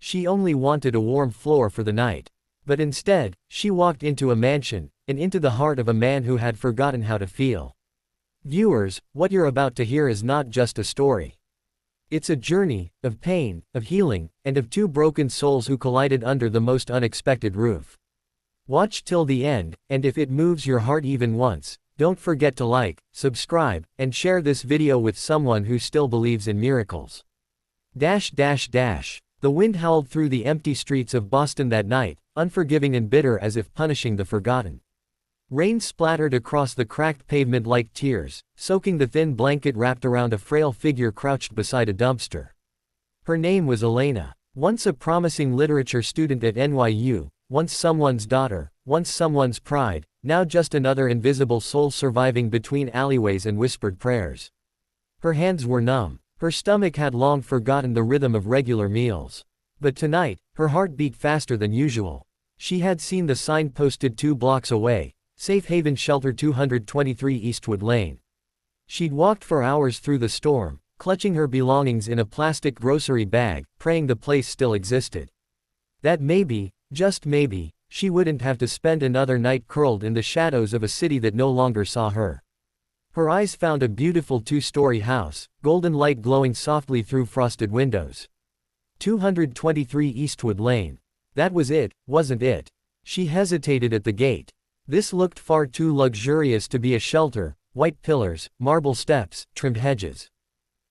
She only wanted a warm floor for the night. But instead, she walked into a mansion, and into the heart of a man who had forgotten how to feel. Viewers, what you're about to hear is not just a story. It's a journey, of pain, of healing, and of two broken souls who collided under the most unexpected roof. Watch till the end, and if it moves your heart even once, don't forget to like, subscribe, and share this video with someone who still believes in miracles. The wind howled through the empty streets of Boston that night, unforgiving and bitter as if punishing the forgotten. Rain splattered across the cracked pavement like tears, soaking the thin blanket wrapped around a frail figure crouched beside a dumpster. Her name was Elena, once a promising literature student at NYU, once someone's daughter, once someone's pride, now just another invisible soul surviving between alleyways and whispered prayers. Her hands were numb, her stomach had long forgotten the rhythm of regular meals. But tonight, her heart beat faster than usual. She had seen the sign posted 2 blocks away, Safe Haven Shelter 223 Eastwood Lane. She'd walked for hours through the storm, clutching her belongings in a plastic grocery bag, praying the place still existed. That maybe, just maybe, she wouldn't have to spend another night curled in the shadows of a city that no longer saw her. Her eyes found a beautiful 2-story house, golden light glowing softly through frosted windows. 223 Eastwood Lane. That was it, wasn't it? She hesitated at the gate. This looked far too luxurious to be a shelter: white pillars, marble steps, trimmed hedges.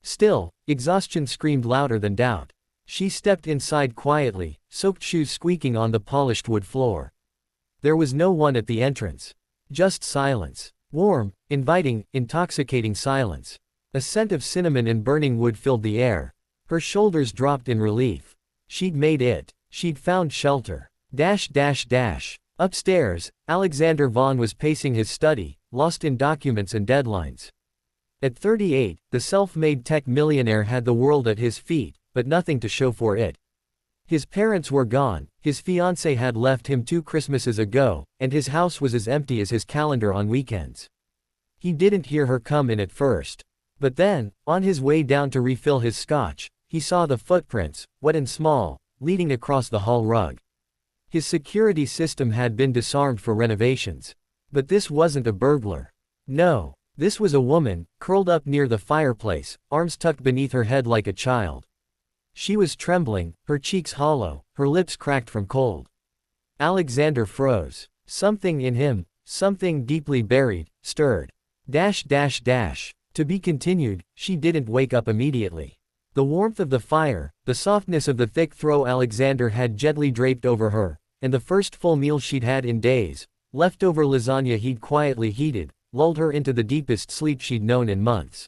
Still, exhaustion screamed louder than doubt. She stepped inside quietly, soaked shoes squeaking on the polished wood floor. There was no one at the entrance. Just silence. Warm, inviting, intoxicating silence. A scent of cinnamon and burning wood filled the air. Her shoulders dropped in relief. She'd made it. She'd found shelter. Upstairs, Alexander Vaughn was pacing his study, lost in documents and deadlines. At 38, the self-made tech millionaire had the world at his feet, but nothing to show for it. His parents were gone, his fiancée had left him 2 Christmases ago, and his house was as empty as his calendar on weekends. He didn't hear her come in at first. But then, on his way down to refill his scotch, he saw the footprints, wet and small, leading across the hall rug. His security system had been disarmed for renovations. But this wasn't a burglar. No, this was a woman, curled up near the fireplace, arms tucked beneath her head like a child. She was trembling, her cheeks hollow, her lips cracked from cold. Alexander froze. Something in him, something deeply buried, stirred. To be continued. She didn't wake up immediately. The warmth of the fire, the softness of the thick throw Alexander had gently draped over her, and the first full meal she'd had in days, leftover lasagna he'd quietly heated, lulled her into the deepest sleep she'd known in months.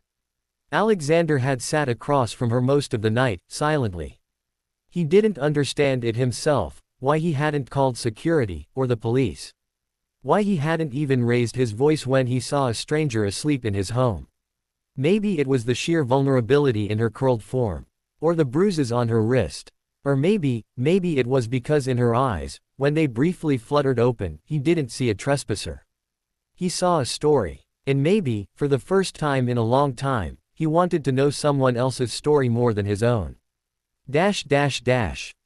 Alexander had sat across from her most of the night, silently. He didn't understand it himself, why he hadn't called security, or the police. Why he hadn't even raised his voice when he saw a stranger asleep in his home. Maybe it was the sheer vulnerability in her curled form. Or the bruises on her wrist. Or maybe it was because in her eyes, when they briefly fluttered open, he didn't see a trespasser. He saw a story. And maybe, for the first time in a long time, he wanted to know someone else's story more than his own.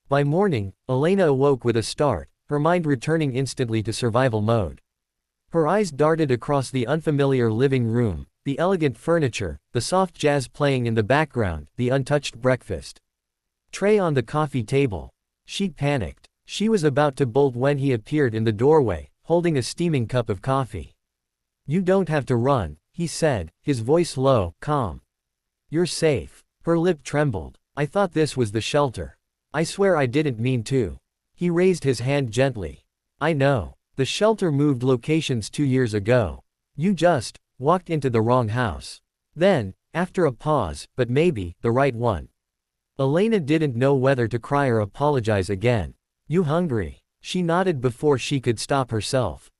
By morning, Elena awoke with a start, her mind returning instantly to survival mode. Her eyes darted across the unfamiliar living room, the elegant furniture, the soft jazz playing in the background, the untouched breakfast tray on the coffee table. She panicked. She was about to bolt when he appeared in the doorway, holding a steaming cup of coffee. "You don't have to run," he said, his voice low, calm. "You're safe." Her lip trembled. "I thought this was the shelter. I swear I didn't mean to." He raised his hand gently. "I know. The shelter moved locations 2 years ago. You just walked into the wrong house." Then, after a pause, "But maybe, the right one." Elena didn't know whether to cry or apologize again. "You hungry?" She nodded before she could stop herself.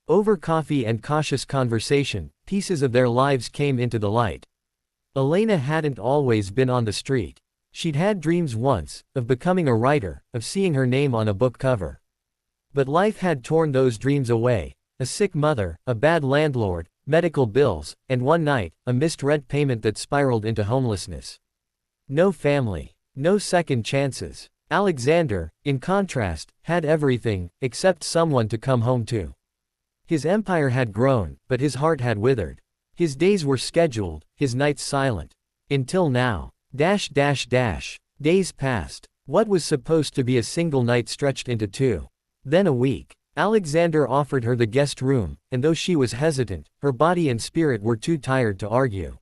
Over coffee and cautious conversation, pieces of their lives came into the light. Elena hadn't always been on the street. She'd had dreams once, of becoming a writer, of seeing her name on a book cover. But life had torn those dreams away. A sick mother, a bad landlord, medical bills, and one night, a missed rent payment that spiraled into homelessness. No family. No second chances. Alexander, in contrast, had everything, except someone to come home to. His empire had grown, but his heart had withered. His days were scheduled, his nights silent. Until now. Days passed. What was supposed to be a single night stretched into 2. Then a week. Alexander offered her the guest room, and though she was hesitant, her body and spirit were too tired to argue.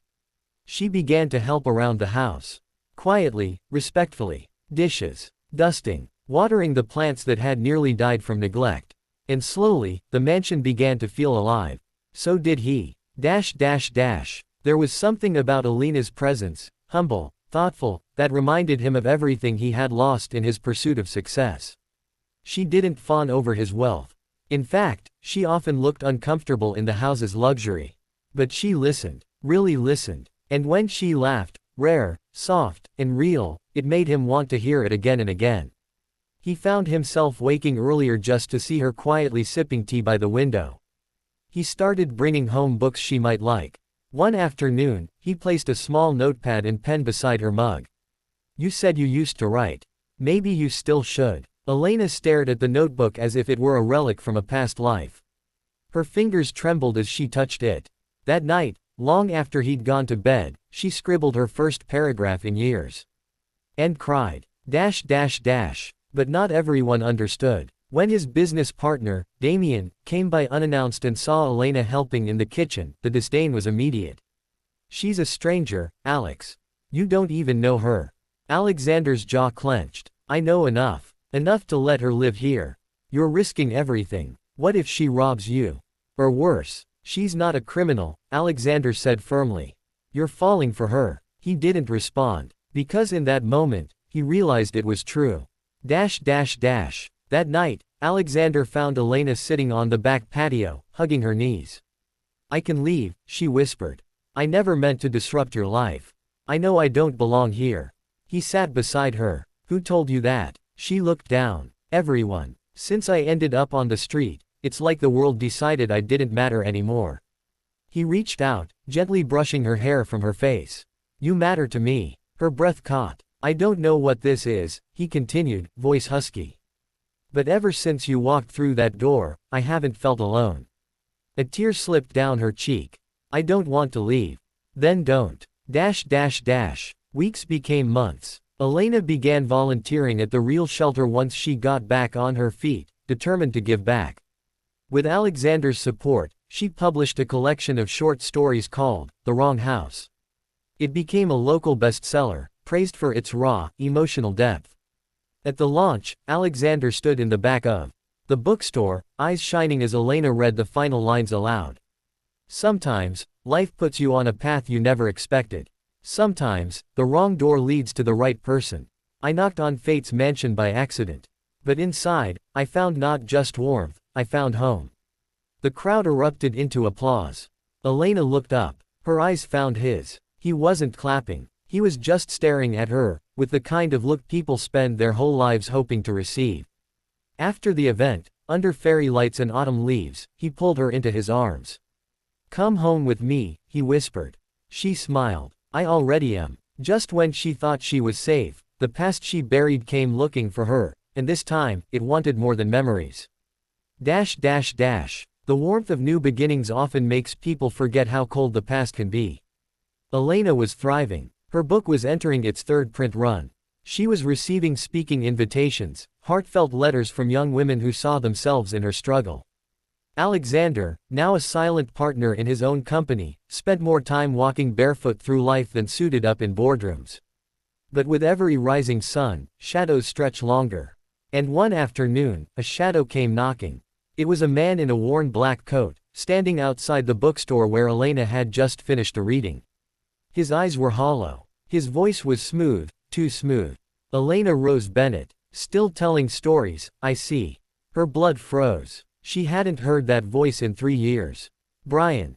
She began to help around the house. Quietly, respectfully. Dishes. Dusting. Watering the plants that had nearly died from neglect. And slowly, the mansion began to feel alive. So did he. There was something about Alina's presence, humble, thoughtful, that reminded him of everything he had lost in his pursuit of success. She didn't fawn over his wealth. In fact, she often looked uncomfortable in the house's luxury. But she listened, really listened, and when she laughed, rare, soft, and real, it made him want to hear it again and again. He found himself waking earlier just to see her quietly sipping tea by the window. He started bringing home books she might like. One afternoon, he placed a small notepad and pen beside her mug. "You said you used to write. Maybe you still should." Elena stared at the notebook as if it were a relic from a past life. Her fingers trembled as she touched it. That night, long after he'd gone to bed, she scribbled her first paragraph in years. And cried. But not everyone understood. When his business partner, Damien, came by unannounced and saw Elena helping in the kitchen, the disdain was immediate. "She's a stranger, Alex. You don't even know her." Alexander's jaw clenched. "I know enough. Enough to let her live here. You're risking everything. What if she robs you? Or worse." "She's not a criminal," Alexander said firmly. "You're falling for her." He didn't respond, because in that moment, he realized it was true. That night, Alexander found Elena sitting on the back patio, hugging her knees. "I can leave," she whispered. "I never meant to disrupt your life. I know I don't belong here." He sat beside her. "Who told you that?" She looked down. "Everyone. Since I ended up on the street, it's like the world decided I didn't matter anymore." He reached out, gently brushing her hair from her face. "You matter to me." Her breath caught. "I don't know what this is," he continued, voice husky. "But ever since you walked through that door, I haven't felt alone." A tear slipped down her cheek. "I don't want to leave." "Then don't." Weeks became months. Elena began volunteering at the Real Shelter once she got back on her feet, determined to give back. With Alexander's support, she published a collection of short stories called The Wrong House. It became a local bestseller, praised for its raw, emotional depth. At the launch, Alexander stood in the back of the bookstore, eyes shining as Elena read the final lines aloud. "Sometimes, life puts you on a path you never expected. Sometimes, the wrong door leads to the right person. I knocked on fate's mansion by accident. But inside, I found not just warmth, I found home." The crowd erupted into applause. Elena looked up. Her eyes found his. He wasn't clapping. He was just staring at her, with the kind of look people spend their whole lives hoping to receive. After the event, under fairy lights and autumn leaves, he pulled her into his arms. "Come home with me," he whispered. She smiled. "I already am." Just when she thought she was safe, the past she buried came looking for her, and this time, it wanted more than memories. The warmth of new beginnings often makes people forget how cold the past can be. Elena was thriving. Her book was entering its third print run. She was receiving speaking invitations, heartfelt letters from young women who saw themselves in her struggle. Alexander, now a silent partner in his own company, spent more time walking barefoot through life than suited up in boardrooms. But with every rising sun, shadows stretch longer. And one afternoon, a shadow came knocking. It was a man in a worn black coat, standing outside the bookstore where Elena had just finished a reading. His eyes were hollow. His voice was smooth, too smooth. "Elena Rose Bennett. Still telling stories, I see." Her blood froze. She hadn't heard that voice in 3 years. Brian.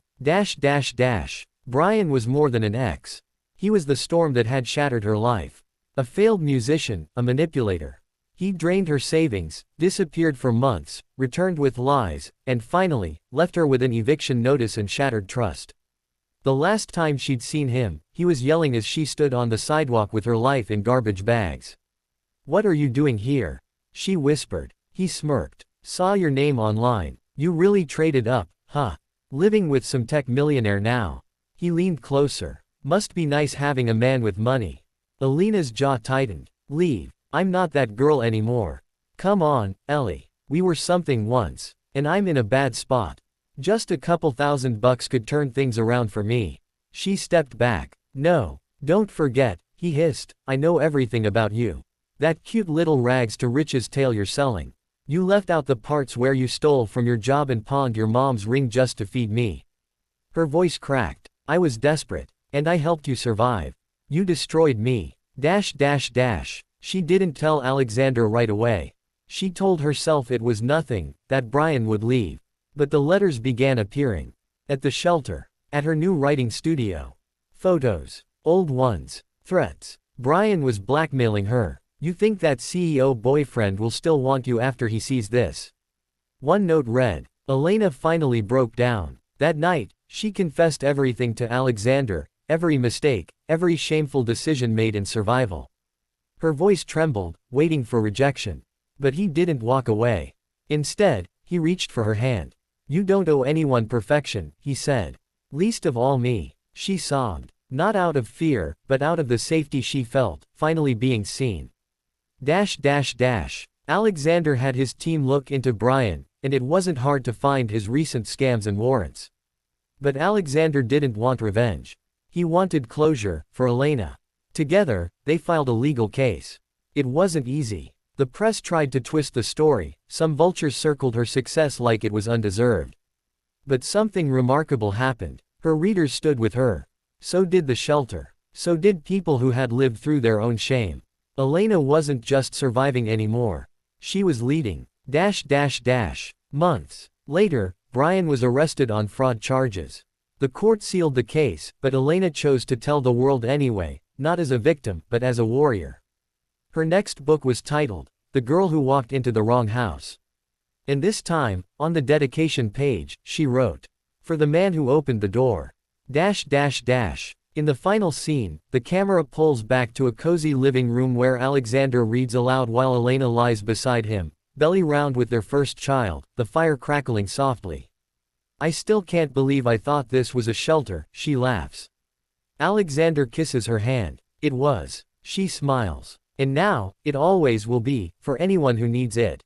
Brian was more than an ex. He was the storm that had shattered her life. A failed musician, a manipulator. He drained her savings, disappeared for months, returned with lies, and finally, left her with an eviction notice and shattered trust. The last time she'd seen him, he was yelling as she stood on the sidewalk with her life in garbage bags. "What are you doing here?" she whispered. He smirked. "Saw your name online. You really traded up, huh? Living with some tech millionaire now." He leaned closer. "Must be nice having a man with money." Alina's jaw tightened. "Leave. I'm not that girl anymore. Come on, Ellie. We were something once. And I'm in a bad spot. Just a couple $1,000 could turn things around for me." She stepped back. "No. Don't forget," he hissed, "I know everything about you. That cute little rags to riches tale you're selling. You left out the parts where you stole from your job and pawned your mom's ring just to feed me." Her voice cracked. "I was desperate. And I helped you survive. You destroyed me. She didn't tell Alexander right away. She told herself it was nothing, that Brian would leave. But the letters began appearing. At the shelter. At her new writing studio. Photos. Old ones. Threats. Brian was blackmailing her. "You think that CEO boyfriend will still want you after he sees this?" One note read. Elena finally broke down. That night, she confessed everything to Alexander, every mistake, every shameful decision made in survival. Her voice trembled, waiting for rejection. But he didn't walk away. Instead, he reached for her hand. "You don't owe anyone perfection," he said. "Least of all me." She sobbed. Not out of fear, but out of the safety she felt, finally being seen. Alexander had his team look into Brian, and it wasn't hard to find his recent scams and warrants. But Alexander didn't want revenge. He wanted closure, for Elena. Together, they filed a legal case. It wasn't easy. The press tried to twist the story, some vultures circled her success like it was undeserved. But something remarkable happened. Her readers stood with her. So did the shelter. So did people who had lived through their own shame. Elena wasn't just surviving anymore. She was leading. Months later, Brian was arrested on fraud charges. The court sealed the case, but Elena chose to tell the world anyway, not as a victim, but as a warrior. Her next book was titled, The Girl Who Walked into the Wrong House. And this time, on the dedication page, she wrote, "For the man who opened the door." In the final scene, the camera pulls back to a cozy living room where Alexander reads aloud while Elena lies beside him, belly round with their first child, the fire crackling softly. "I still can't believe I thought this was a shelter," she laughs. Alexander kisses her hand. "It was." She smiles. "And now, it always will be, for anyone who needs it."